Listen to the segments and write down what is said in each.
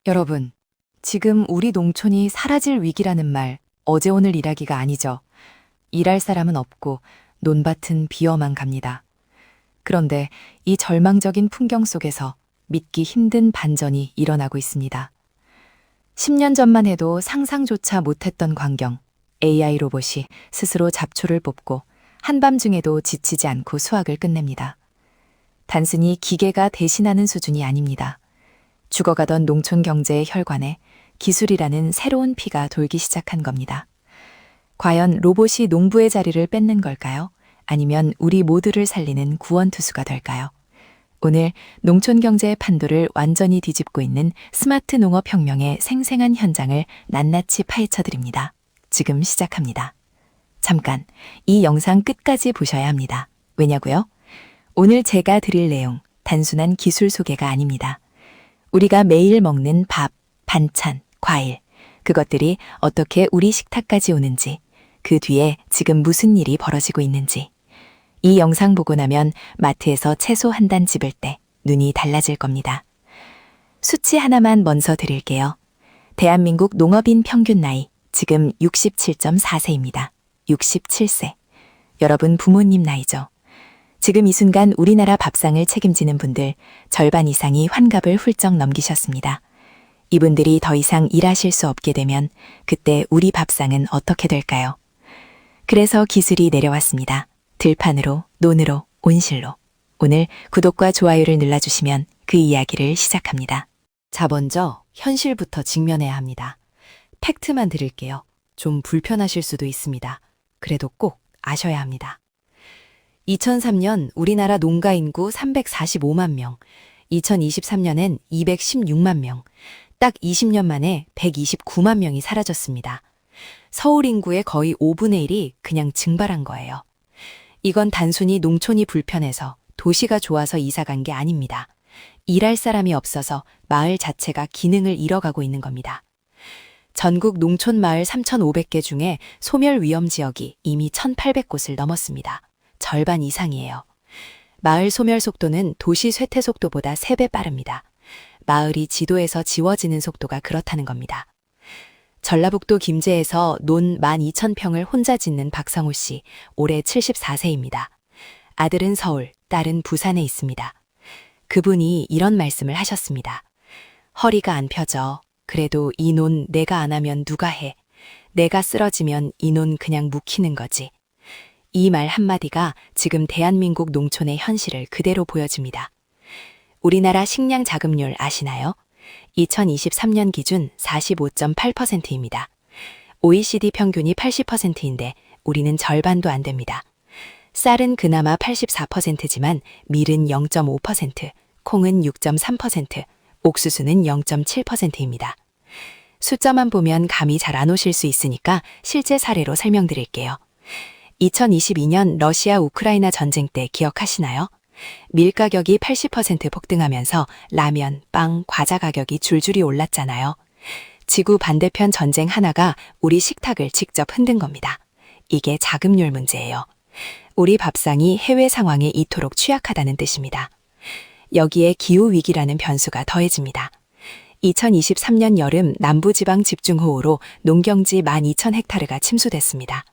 여러분, 지금 우리 농촌이 사라질 위기라는 말 어제 오늘 일하기가 아니죠. 일할 사람은 없고 논밭은 비어만 갑니다. 그런데 이 절망적인 풍경 속에서 믿기 힘든 반전이 일어나고 있습니다. 10년 전만 해도 상상조차 못했던 광경, AI 로봇이 스스로 잡초를 뽑고 한밤중에도 지치지 않고 수확을 끝냅니다. 단순히 기계가 대신하는 수준이 아닙니다. 죽어가던 농촌 경제의 혈관에 기술이라는 새로운 피가 돌기 시작한 겁니다. 과연 로봇이 농부의 자리를 뺏는 걸까요? 아니면 우리 모두를 살리는 구원투수가 될까요? 오늘 농촌 경제의 판도를 완전히 뒤집고 있는 스마트 농업 혁명의 생생한 현장을 낱낱이 파헤쳐 드립니다. 지금 시작합니다. 잠깐, 이 영상 끝까지 보셔야 합니다. 왜냐고요? 오늘 제가 드릴 내용, 단순한 기술 소개가 아닙니다. 우리가 매일 먹는 밥, 반찬, 과일, 그것들이 어떻게 우리 식탁까지 오는지, 그 뒤에 지금 무슨 일이 벌어지고 있는지. 이 영상 보고 나면 마트에서 채소 한 단 집을 때 눈이 달라질 겁니다. 수치 하나만 먼저 드릴게요. 대한민국 농업인 평균 나이 지금 67.4세입니다. 67세. 여러분 부모님 나이죠. 지금 이 순간 우리나라 밥상을 책임지는 분들 절반 이상이 환갑을 훌쩍 넘기셨습니다. 이분들이 더 이상 일하실 수 없게 되면 그때 우리 밥상은 어떻게 될까요? 그래서 기술이 내려왔습니다. 들판으로, 논으로, 온실로. 오늘 구독과 좋아요를 눌러주시면 그 이야기를 시작합니다. 자, 먼저 현실부터 직면해야 합니다. 팩트만 드릴게요. 좀 불편하실 수도 있습니다. 그래도 꼭 아셔야 합니다. 2003년 우리나라 농가 인구 345만 명, 2023년엔 216만 명, 딱 20년 만에 129만 명이 사라졌습니다. 서울 인구의 거의 5분의 1이 그냥 증발한 거예요. 이건 단순히 농촌이 불편해서 도시가 좋아서 이사 간 게 아닙니다. 일할 사람이 없어서 마을 자체가 기능을 잃어가고 있는 겁니다. 전국 농촌 마을 3,500개 중에 소멸 위험 지역이 이미 1,800곳을 넘었습니다. 절반 이상이에요. 마을 소멸 속도는 도시 쇠퇴 속도보다 3배 빠릅니다. 마을이 지도에서 지워지는 속도가 그렇다는 겁니다. 전라북도 김제에서 논 12,000평을 혼자 짓는 박상호 씨, 올해 74세입니다. 아들은 서울, 딸은 부산에 있습니다. 그분이 이런 말씀을 하셨습니다. 허리가 안 펴져. 그래도 이 논 내가 안 하면 누가 해. 내가 쓰러지면 이 논 그냥 묵히는 거지. 이 말 한마디가 지금 대한민국 농촌의 현실을 그대로 보여줍니다. 우리나라 식량 자급률 아시나요? 2023년 기준 45.8%입니다. OECD 평균이 80%인데 우리는 절반도 안 됩니다. 쌀은 그나마 84%지만 밀은 0.5%, 콩은 6.3%, 옥수수는 0.7%입니다. 숫자만 보면 감이 잘 안 오실 수 있으니까 실제 사례로 설명드릴게요. 2022년 러시아 우크라이나 전쟁 때 기억하시나요? 밀 가격이 80% 폭등하면서 라면, 빵, 과자 가격이 줄줄이 올랐잖아요. 지구 반대편 전쟁 하나가 우리 식탁을 직접 흔든 겁니다. 이게 자급률 문제예요. 우리 밥상이 해외 상황에 이토록 취약하다는 뜻입니다. 여기에 기후위기라는 변수가 더해집니다. 2023년 여름 남부지방 집중호우로 농경지 12,000헥타르가 침수됐습니다.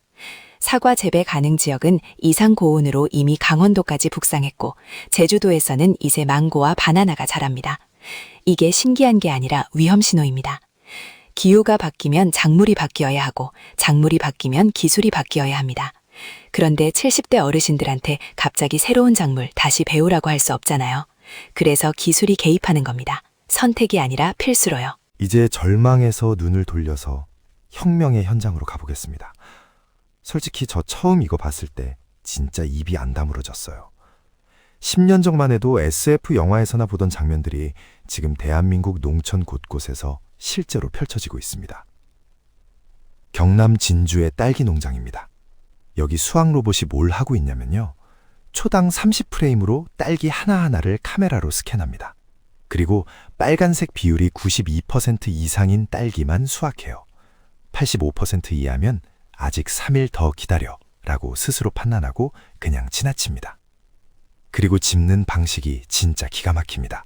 사과 재배 가능 지역은 이상 고온으로 이미 강원도까지 북상했고 제주도에서는 이제 망고와 바나나가 자랍니다. 이게 신기한 게 아니라 위험 신호입니다. 기후가 바뀌면 작물이 바뀌어야 하고 작물이 바뀌면 기술이 바뀌어야 합니다. 그런데 70대 어르신들한테 갑자기 새로운 작물 다시 배우라고 할 수 없잖아요. 그래서 기술이 개입하는 겁니다. 선택이 아니라 필수로요. 이제 절망에서 눈을 돌려서 혁명의 현장으로 가보겠습니다. 솔직히 저 처음 이거 봤을 때 진짜 입이 안 다물어졌어요. 10년 전만 해도 SF 영화에서나 보던 장면들이 지금 대한민국 농촌 곳곳에서 실제로 펼쳐지고 있습니다. 경남 진주의 딸기 농장입니다. 여기 수확 로봇이 뭘 하고 있냐면요. 초당 30프레임으로 딸기 하나하나를 카메라로 스캔합니다. 그리고 빨간색 비율이 92% 이상인 딸기만 수확해요. 85% 이하면 아직 3일 더 기다려 라고 스스로 판단하고 그냥 지나칩니다. 그리고 짚는 방식이 진짜 기가 막힙니다.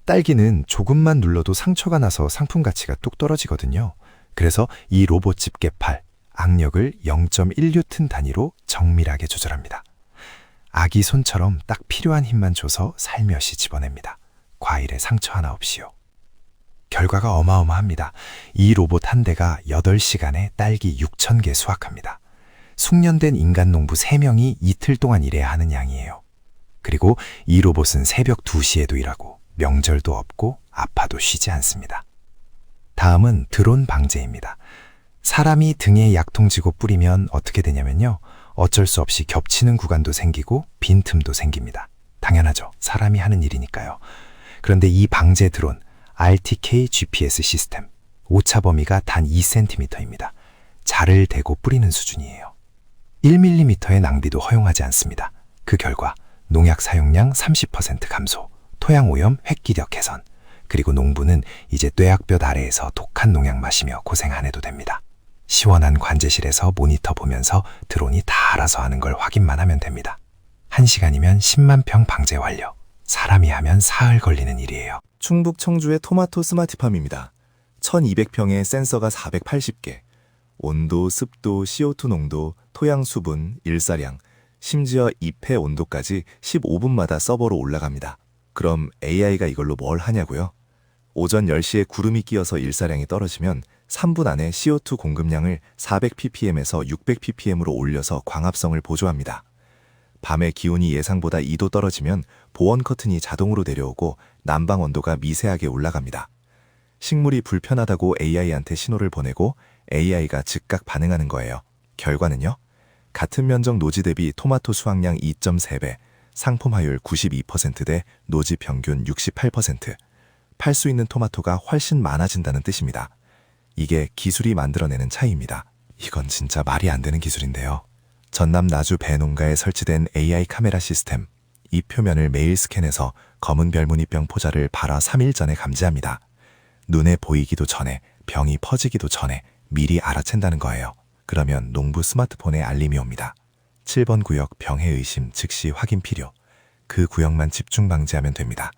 딸기는 조금만 눌러도 상처가 나서 상품 가치가 뚝 떨어지거든요. 그래서 이 로봇 집게팔, 악력을 0.1뉴튼 단위로 정밀하게 조절합니다. 아기 손처럼 딱 필요한 힘만 줘서 살며시 집어냅니다. 과일에 상처 하나 없이요. 결과가 어마어마합니다. 이 로봇 한 대가 8시간에 딸기 6,000개 수확합니다. 숙련된 인간 농부 3명이 이틀 동안 일해야 하는 양이에요. 그리고 이 로봇은 새벽 2시에도 일하고 명절도 없고 아파도 쉬지 않습니다. 다음은 드론 방제입니다. 사람이 등에 약통 쥐고 뿌리면 어떻게 되냐면요. 어쩔 수 없이 겹치는 구간도 생기고 빈틈도 생깁니다. 당연하죠. 사람이 하는 일이니까요. 그런데 이 방제 드론, RTK GPS 시스템, 오차 범위가 단 2cm입니다. 자를 대고 뿌리는 수준이에요. 1mm의 낭비도 허용하지 않습니다. 그 결과 농약 사용량 30% 감소, 토양 오염 획기적 개선, 그리고 농부는 이제 뙤약볕 아래에서 독한 농약 마시며 고생 안 해도 됩니다. 시원한 관제실에서 모니터 보면서 드론이 다 알아서 하는 걸 확인만 하면 됩니다. 1시간이면 10만 평 방제 완료. 사람이 하면 사흘 걸리는 일이에요. 충북 청주의 토마토 스마트팜입니다. 1200평에 센서가 480개, 온도, 습도, CO2 농도, 토양 수분, 일사량, 심지어 잎의 온도까지 15분마다 서버로 올라갑니다. 그럼 AI가 이걸로 뭘 하냐고요? 오전 10시에 구름이 끼어서 일사량이 떨어지면 3분 안에 CO2 공급량을 400ppm에서 600ppm으로 올려서 광합성을 보조합니다. 밤에 기온이 예상보다 2도 떨어지면 보온 커튼이 자동으로 내려오고 난방 온도가 미세하게 올라갑니다. 식물이 불편하다고 AI한테 신호를 보내고 AI가 즉각 반응하는 거예요. 결과는요? 같은 면적 노지 대비 토마토 수확량 2.3배, 상품화율 92%대 노지 평균 68%, 팔 수 있는 토마토가 훨씬 많아진다는 뜻입니다. 이게 기술이 만들어내는 차이입니다. 이건 진짜 말이 안 되는 기술인데요. 전남 나주 배농가에 설치된 AI 카메라 시스템, 이 표면을 매일 스캔해서 검은 별무늬병 포자를 발화 3일 전에 감지합니다. 눈에 보이기도 전에, 병이 퍼지기도 전에 미리 알아챈다는 거예요. 그러면 농부 스마트폰에 알림이 옵니다. 7번 구역 병해 의심 즉시 확인 필요. 그 구역만 집중 방지하면 됩니다.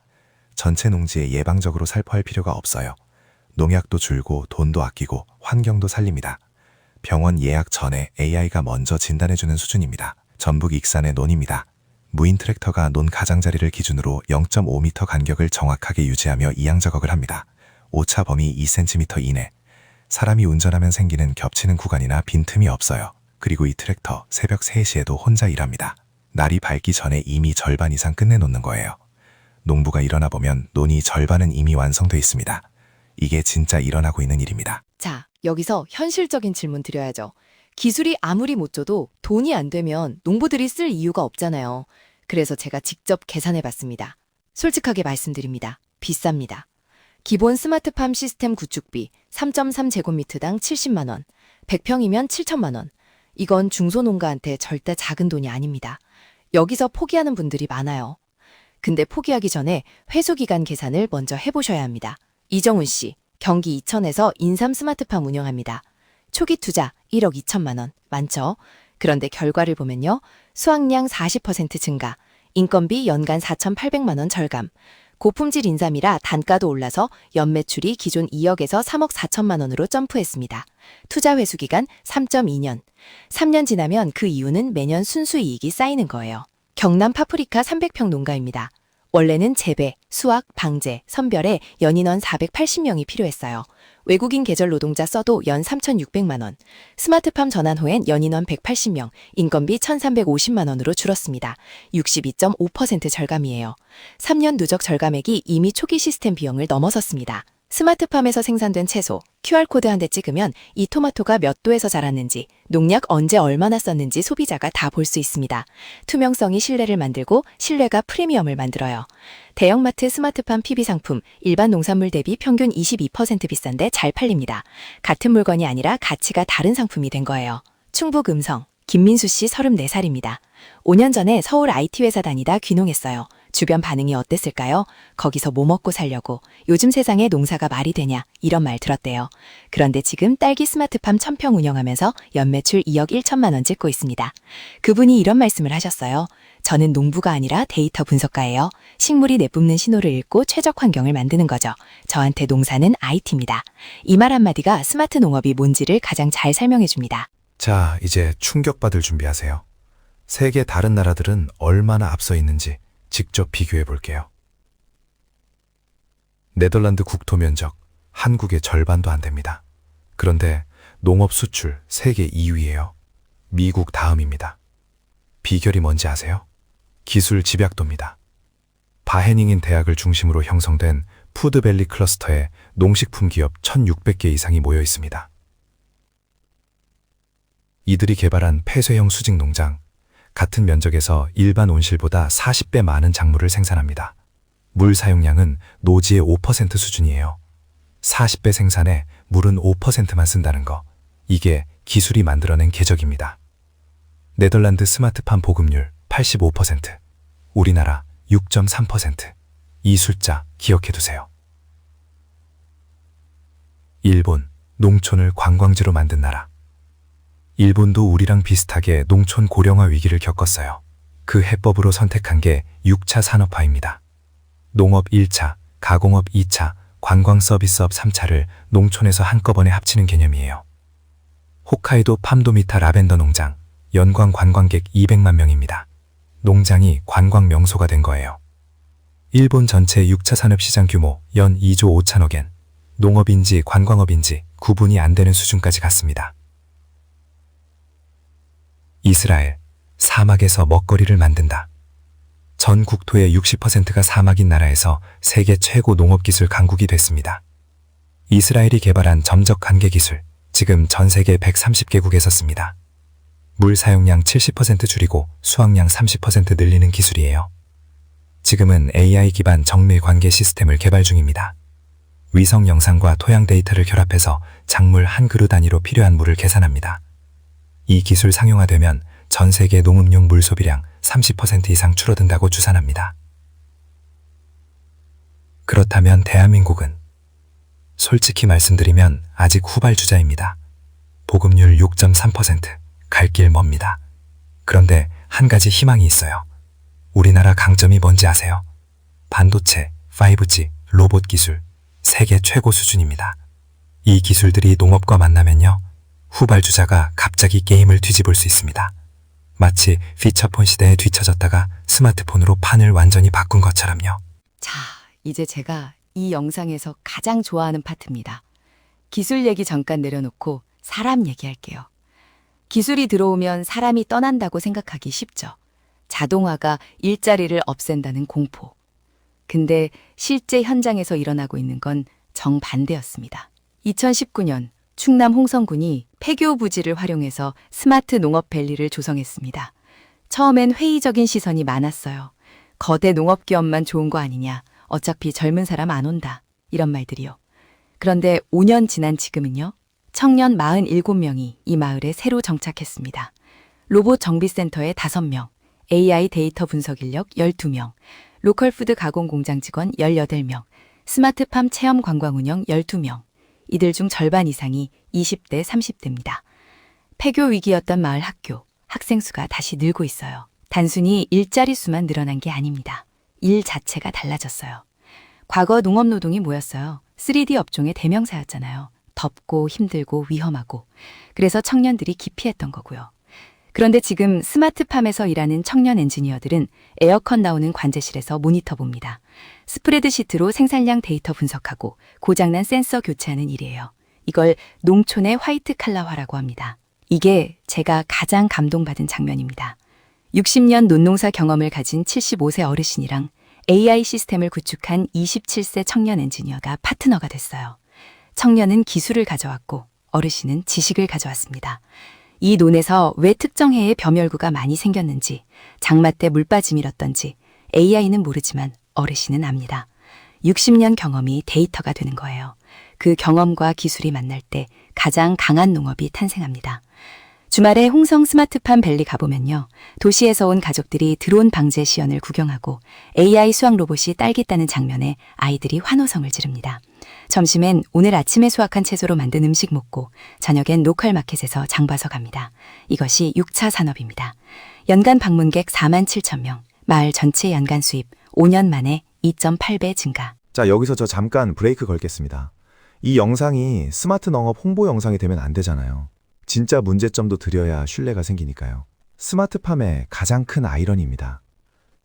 전체 농지에 예방적으로 살포할 필요가 없어요. 농약도 줄고 돈도 아끼고 환경도 살립니다. 병원 예약 전에 AI가 먼저 진단해주는 수준입니다. 전북 익산의 논입니다. 무인 트랙터가 논 가장자리를 기준으로 0.5m 간격을 정확하게 유지하며 이양작업을 합니다. 오차 범위 2cm 이내. 사람이 운전하면 생기는 겹치는 구간이나 빈틈이 없어요. 그리고 이 트랙터 새벽 3시에도 혼자 일합니다. 날이 밝기 전에 이미 절반 이상 끝내놓는 거예요. 농부가 일어나 보면 논이 절반은 이미 완성돼 있습니다. 이게 진짜 일어나고 있는 일입니다. 자, 여기서 현실적인 질문 드려야죠. 기술이 아무리 못 줘도 돈이 안 되면 농부들이 쓸 이유가 없잖아요. 그래서 제가 직접 계산해 봤습니다. 솔직하게 말씀드립니다. 비쌉니다. 기본 스마트팜 시스템 구축비 3.3제곱미터당 70만 원, 100평이면 7천만 원. 이건 중소농가한테 절대 작은 돈이 아닙니다. 여기서 포기하는 분들이 많아요. 근데 포기하기 전에 회수기간 계산을 먼저 해보셔야 합니다. 이정훈 씨, 경기 이천에서 인삼 스마트팜 운영합니다. 초기 투자 1억 2천만 원, 많죠? 그런데 결과를 보면요. 수확량 40% 증가, 인건비 연간 4,800만 원 절감, 고품질 인삼이라 단가도 올라서 연매출이 기존 2억에서 3억 4천만 원으로 점프했습니다. 투자 회수 기간 3.2년. 3년 지나면 그 이유는 매년 순수 이익이 쌓이는 거예요. 경남 파프리카 300평 농가입니다. 원래는 재배, 수확, 방제, 선별에 연인원 480명이 필요했어요. 외국인 계절 노동자 써도 연 3,600만 원. 스마트팜 전환 후엔 연인원 180명, 인건비 1,350만 원으로 줄었습니다. 62.5% 절감이에요. 3년 누적 절감액이 이미 초기 시스템 비용을 넘어섰습니다. 스마트팜에서 생산된 채소, QR코드 한 대 찍으면 이 토마토가 몇 도에서 자랐는지, 농약 언제 얼마나 썼는지 소비자가 다 볼 수 있습니다. 투명성이 신뢰를 만들고 신뢰가 프리미엄을 만들어요. 대형마트 스마트팜 PB 상품, 일반 농산물 대비 평균 22% 비싼데 잘 팔립니다. 같은 물건이 아니라 가치가 다른 상품이 된 거예요. 충북 음성, 김민수 씨 34살입니다. 5년 전에 서울 IT 회사 다니다 귀농했어요. 주변 반응이 어땠을까요? 거기서 뭐 먹고 살려고, 요즘 세상에 농사가 말이 되냐, 이런 말 들었대요. 그런데 지금 딸기 스마트팜 1000평 운영하면서 연매출 2억 1천만 원 찍고 있습니다. 그분이 이런 말씀을 하셨어요. 저는 농부가 아니라 데이터 분석가예요. 식물이 내뿜는 신호를 읽고 최적 환경을 만드는 거죠. 저한테 농사는 IT입니다. 이 말 한마디가 스마트 농업이 뭔지를 가장 잘 설명해 줍니다. 자, 이제 충격받을 준비하세요. 세계 다른 나라들은 얼마나 앞서 있는지 직접 비교해 볼게요. 네덜란드 국토 면적 한국의 절반도 안 됩니다. 그런데 농업 수출 세계 2위예요. 미국 다음입니다. 비결이 뭔지 아세요? 기술 집약도입니다. 바헤닝인 대학을 중심으로 형성된 푸드밸리 클러스터에 농식품 기업 1,600개 이상이 모여 있습니다. 이들이 개발한 폐쇄형 수직 농장, 같은 면적에서 일반 온실보다 40배 많은 작물을 생산합니다. 물 사용량은 노지의 5% 수준이에요. 40배 생산에 물은 5%만 쓴다는 거, 이게 기술이 만들어낸 궤적입니다. 네덜란드 스마트팜 보급률 85%, 우리나라 6.3%. 이 숫자 기억해두세요. 일본, 농촌을 관광지로 만든 나라. 일본도 우리랑 비슷하게 농촌 고령화 위기를 겪었어요. 그 해법으로 선택한 게 6차 산업화입니다. 농업 1차, 가공업 2차, 관광 서비스업 3차를 농촌에서 한꺼번에 합치는 개념이에요. 홋카이도 팜도미타 라벤더 농장, 연관 관광객 200만 명입니다. 농장이 관광 명소가 된 거예요. 일본 전체 6차 산업시장 규모 연 2조 5천억 엔, 농업인지 관광업인지 구분이 안 되는 수준까지 갔습니다. 이스라엘, 사막에서 먹거리를 만든다. 전 국토의 60%가 사막인 나라에서 세계 최고 농업기술 강국이 됐습니다. 이스라엘이 개발한 점적 관계 기술, 지금 전 세계 130개국에서 씁니다. 물 사용량 70% 줄이고 수확량 30% 늘리는 기술이에요. 지금은 AI 기반 정밀 관계 시스템을 개발 중입니다. 위성 영상과 토양 데이터를 결합해서 작물 한 그루 단위로 필요한 물을 계산합니다. 이 기술 상용화되면 전 세계 농업용 물 소비량 30% 이상 줄어든다고 추산합니다. 그렇다면 대한민국은? 솔직히 말씀드리면 아직 후발주자입니다. 보급률 6.3%, 갈 길 멉니다. 그런데 한 가지 희망이 있어요. 우리나라 강점이 뭔지 아세요? 반도체, 5G, 로봇 기술, 세계 최고 수준입니다. 이 기술들이 농업과 만나면요, 후발주자가 갑자기 게임을 뒤집을 수 있습니다. 마치 피처폰 시대에 뒤처졌다가 스마트폰으로 판을 완전히 바꾼 것처럼요. 자, 이제 제가 이 영상에서 가장 좋아하는 파트입니다. 기술 얘기 잠깐 내려놓고 사람 얘기할게요. 기술이 들어오면 사람이 떠난다고 생각하기 쉽죠. 자동화가 일자리를 없앤다는 공포. 근데 실제 현장에서 일어나고 있는 건 정반대였습니다. 2019년 충남 홍성군이 폐교 부지를 활용해서 스마트 농업밸리를 조성했습니다. 처음엔 회의적인 시선이 많았어요. 거대 농업기업만 좋은 거 아니냐. 어차피 젊은 사람 안 온다. 이런 말들이요. 그런데 5년 지난 지금은요. 청년 47명이 이 마을에 새로 정착했습니다. 로봇 정비센터에 5명, AI 데이터 분석 인력 12명, 로컬푸드 가공 공장 직원 18명, 스마트팜 체험 관광 운영 12명, 이들 중 절반 이상이 20대, 30대입니다. 폐교 위기였던 마을 학교, 학생 수가 다시 늘고 있어요. 단순히 일자리 수만 늘어난 게 아닙니다. 일 자체가 달라졌어요. 과거 농업노동이 뭐였어요? 3D 업종의 대명사였잖아요. 덥고 힘들고 위험하고. 그래서 청년들이 기피했던 거고요. 그런데 지금 스마트팜에서 일하는 청년 엔지니어들은 에어컨 나오는 관제실에서 모니터 봅니다. 스프레드시트로 생산량 데이터 분석하고 고장난 센서 교체하는 일이에요. 이걸 농촌의 화이트 칼라화라고 합니다. 이게 제가 가장 감동받은 장면입니다. 60년 논농사 경험을 가진 75세 어르신이랑 AI 시스템을 구축한 27세 청년 엔지니어가 파트너가 됐어요. 청년은 기술을 가져왔고 어르신은 지식을 가져왔습니다. 이 논에서 왜 특정 해에 벼멸구가 많이 생겼는지, 장마 때 물빠짐이 일었던지 AI는 모르지만 어르신은 압니다. 60년 경험이 데이터가 되는 거예요. 그 경험과 기술이 만날 때 가장 강한 농업이 탄생합니다. 주말에 홍성 스마트팜 밸리 가보면요. 도시에서 온 가족들이 드론 방제 시연을 구경하고 AI 수확 로봇이 딸기 따는 장면에 아이들이 환호성을 지릅니다. 점심엔 오늘 아침에 수확한 채소로 만든 음식 먹고 저녁엔 로컬 마켓에서 장 봐서 갑니다. 이것이 6차 산업입니다. 연간 방문객 4만 7천 명, 마을 전체 연간 수입 5년 만에 2.8배 증가. 자, 여기서 저 잠깐 브레이크 걸겠습니다. 이 영상이 스마트 농업 홍보 영상이 되면 안 되잖아요. 진짜 문제점도 드려야 신뢰가 생기니까요. 스마트팜의 가장 큰 아이러니입니다.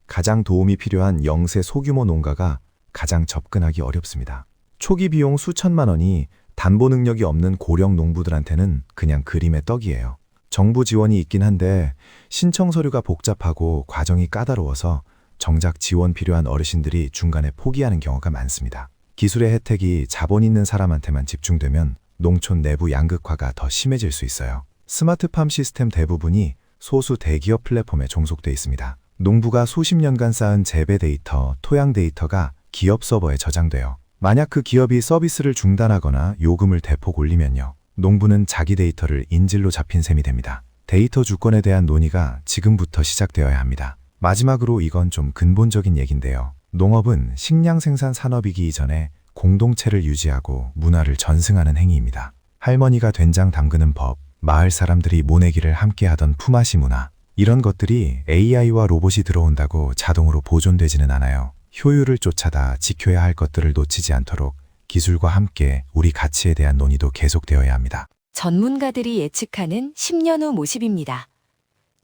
가장 도움이 필요한 영세 소규모 농가가 가장 접근하기 어렵습니다. 초기 비용 수천만 원이 담보 능력이 없는 고령 농부들한테는 그냥 그림의 떡이에요. 정부 지원이 있긴 한데 신청 서류가 복잡하고 과정이 까다로워서 정작 지원 필요한 어르신들이 중간에 포기하는 경우가 많습니다. 기술의 혜택이 자본 있는 사람한테만 집중되면 농촌 내부 양극화가 더 심해질 수 있어요. 스마트팜 시스템 대부분이 소수 대기업 플랫폼에 종속돼 있습니다. 농부가 수십 년간 쌓은 재배 데이터, 토양 데이터가 기업 서버에 저장돼요. 만약 그 기업이 서비스를 중단하거나 요금을 대폭 올리면요. 농부는 자기 데이터를 인질로 잡힌 셈이 됩니다. 데이터 주권에 대한 논의가 지금부터 시작되어야 합니다. 마지막으로 이건 좀 근본적인 얘기인데요. 농업은 식량 생산 산업이기 이전에 공동체를 유지하고 문화를 전승하는 행위입니다. 할머니가 된장 담그는 법, 마을 사람들이 모내기를 함께 하던 품앗이 문화, 이런 것들이 AI와 로봇이 들어온다고 자동으로 보존되지는 않아요. 효율을 쫓아다 지켜야 할 것들을 놓치지 않도록 기술과 함께 우리 가치에 대한 논의도 계속되어야 합니다. 전문가들이 예측하는 10년 후 모습입니다.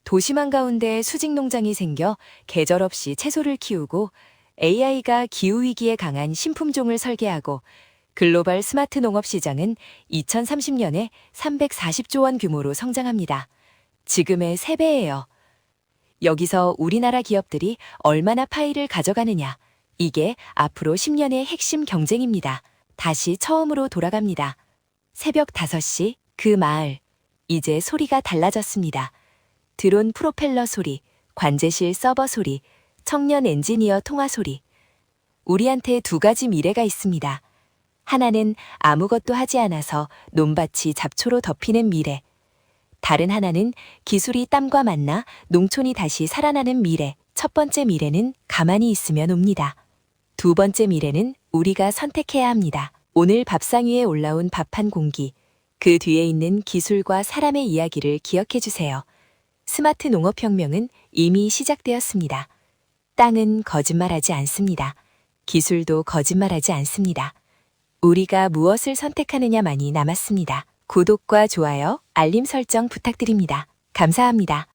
도심 한가운데 수직 농장이 생겨 계절 없이 채소를 키우고 AI가 기후위기에 강한 신품종을 설계하고 글로벌 스마트 농업 시장은 2030년에 340조 원 규모로 성장합니다. 지금의 3배예요. 여기서 우리나라 기업들이 얼마나 파이를 가져가느냐. 이게 앞으로 10년의 핵심 경쟁입니다. 다시 처음으로 돌아갑니다. 새벽 5시 그 마을. 이제 소리가 달라졌습니다. 드론 프로펠러 소리, 관제실 서버 소리, 청년 엔지니어 통화 소리. 우리한테 2가지 미래가 있습니다. 하나는 아무것도 하지 않아서 논밭이 잡초로 덮이는 미래. 다른 하나는 기술이 땀과 만나 농촌이 다시 살아나는 미래. 첫 번째 미래는 가만히 있으면 옵니다. 두 번째 미래는 우리가 선택해야 합니다. 오늘 밥상 위에 올라온 밥 한 공기. 그 뒤에 있는 기술과 사람의 이야기를 기억해 주세요. 스마트 농업혁명은 이미 시작되었습니다. 땅은 거짓말하지 않습니다. 기술도 거짓말하지 않습니다. 우리가 무엇을 선택하느냐만이 남았습니다. 구독과 좋아요, 알림 설정 부탁드립니다. 감사합니다.